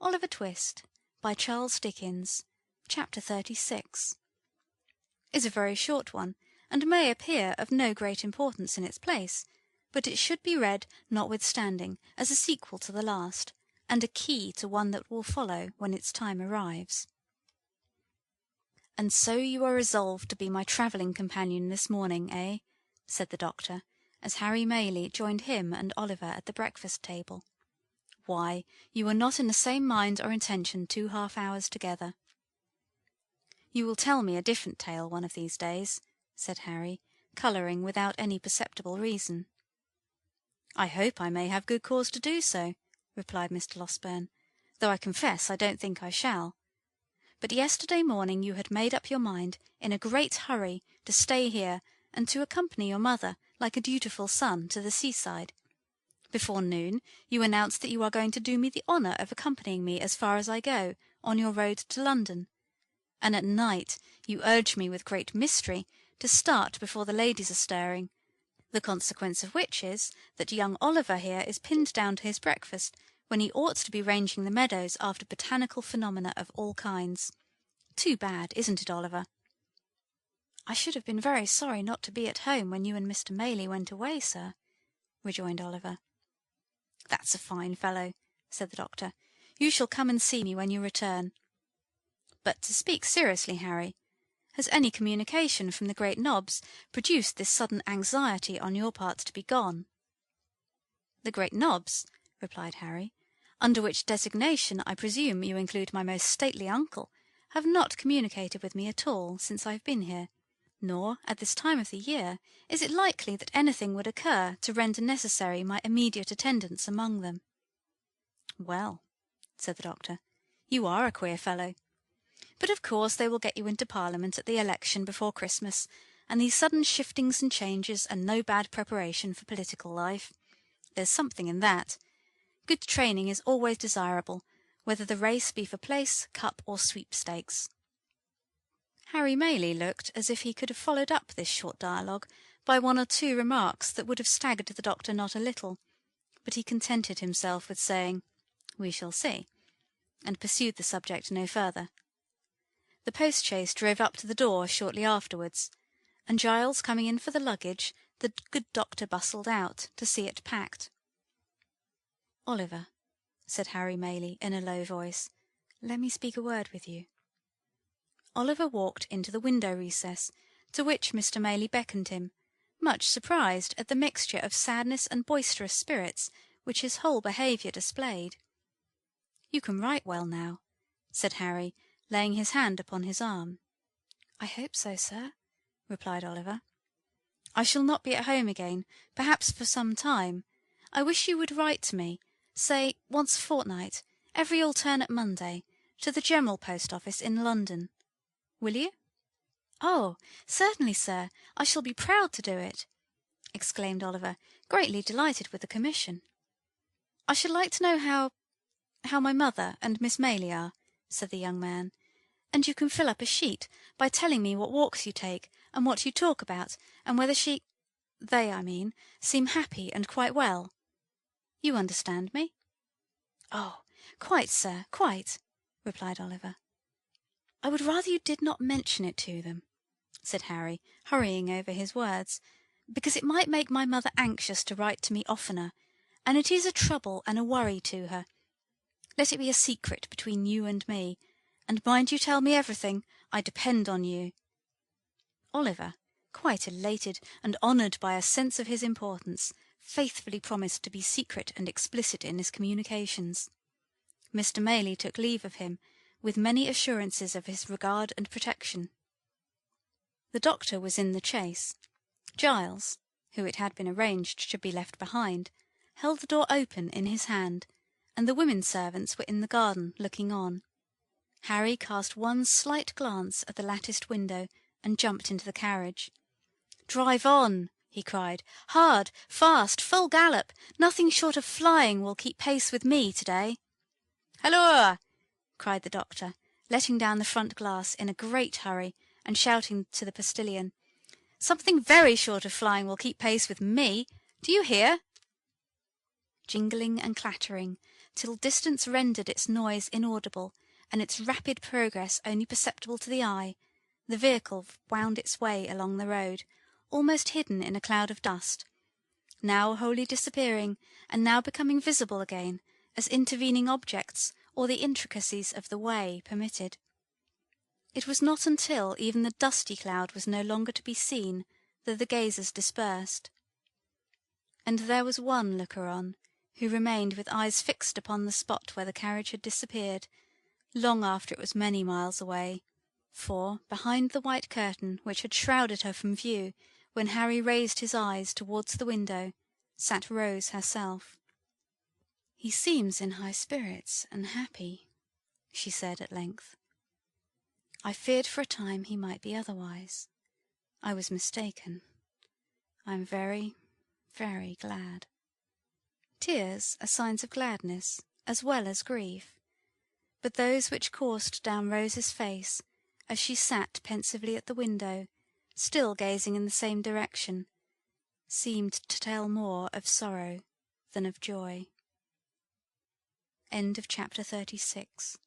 Oliver Twist by Charles Dickens, Chapter 36 is a very short one, and may appear of no great importance in its place, but it should be read notwithstanding as a sequel to the last, and a key to one that will follow when its time arrives. "And so you are resolved to be my travelling companion this morning, eh?" said the doctor, as Harry Maylie joined him and Oliver at the breakfast table. "Why, you were not in the same mind or intention 2 half-hours together." "You will tell me a different tale one of these days," said Harry, colouring without any perceptible reason. "I hope I may have good cause to do so," replied Mr. Losberne, "though I confess I don't think I shall. But yesterday morning you had made up your mind, in a great hurry, to stay here, and to accompany your mother, like a dutiful son, to the seaside. Before noon you announced that you are going to do me the honour of accompanying me as far as I go, on your road to London. And at night you urge me with great mystery to start before the ladies are stirring, the consequence of which is that young Oliver here is pinned down to his breakfast, when he ought to be ranging the meadows after botanical phenomena of all kinds. Too bad, isn't it, Oliver?" "I should have been very sorry not to be at home when you and Mr. Maylie went away, sir," rejoined Oliver. "That's a fine fellow," said the doctor. "You shall come and see me when you return. But to speak seriously, Harry, has any communication from the great Nobbs produced this sudden anxiety on your part to be gone?" "The great Nobbs," replied Harry, "under which designation I presume you include my most stately uncle, have not communicated with me at all since I have been here, nor, at this time of the year, is it likely that anything would occur to render necessary my immediate attendance among them." "Well," said the doctor, "you are a queer fellow. But of course they will get you into Parliament at the election before Christmas, and these sudden shiftings and changes are no bad preparation for political life. There's something in that. Good training is always desirable, whether the race be for place, cup, or sweepstakes." Harry Maylie looked as if he could have followed up this short dialogue by one or two remarks that would have staggered the doctor not a little, but he contented himself with saying, "We shall see," and pursued the subject no further. The post-chaise drove up to the door shortly afterwards, and Giles coming in for the luggage, the good doctor bustled out to see it packed. "Oliver," said Harry Maylie in a low voice, "let me speak a word with you." Oliver walked into the window recess, to which Mr. Maylie beckoned him, much surprised at the mixture of sadness and boisterous spirits which his whole behaviour displayed. "You can write well now," said Harry, laying his hand upon his arm. "I hope so, sir," replied Oliver. "I shall not be at home again, perhaps for some time. I wish you would write to me, say once a fortnight, every alternate Monday, to the General Post Office in London. Will you?" "Oh, certainly, sir, I shall be proud to do it," exclaimed Oliver, greatly delighted with the commission. "I should like to know how my mother and Miss Maylie are," said the young man, "and you can fill up a sheet by telling me what walks you take, and what you talk about, and whether they, I mean, seem happy and quite well. You understand me?" "Oh, quite, sir, quite," replied Oliver. "I would rather you did not mention it to them," said Harry, hurrying over his words, "because it might make my mother anxious to write to me oftener, and it is a trouble and a worry to her. Let it be a secret between you and me, and mind you tell me everything. I depend on you." Oliver, quite elated and honoured by a sense of his importance, faithfully promised to be secret and explicit in his communications. Mr. Maylie took leave of him, with many assurances of his regard and protection. The doctor was in the chaise. Giles, who it had been arranged should be left behind, held the door open in his hand, and the women servants were in the garden looking on. Harry cast one slight glance at the latticed window and jumped into the carriage. "Drive on!" he cried. "Hard, fast, full gallop! Nothing short of flying will keep pace with me to-day." "Halloa!" cried the doctor, letting down the front glass in a great hurry, and shouting to the postilion, "Something very short of flying will keep pace with me. Do you hear?" Jingling and clattering, till distance rendered its noise inaudible, and its rapid progress only perceptible to the eye, the vehicle wound its way along the road, almost hidden in a cloud of dust, now wholly disappearing, and now becoming visible again, as intervening objects or the intricacies of the way permitted. It was not until even the dusty cloud was no longer to be seen that the gazers dispersed. And there was one looker-on who remained with eyes fixed upon the spot where the carriage had disappeared, long after it was many miles away, for, behind the white curtain which had shrouded her from view when Harry raised his eyes towards the window, sat Rose herself. "He seems in high spirits and happy," she said at length. "I feared for a time he might be otherwise. I was mistaken. I am very, very glad." Tears are signs of gladness as well as grief, but those which coursed down Rose's face as she sat pensively at the window, still gazing in the same direction, seemed to tell more of sorrow than of joy. End of chapter 36.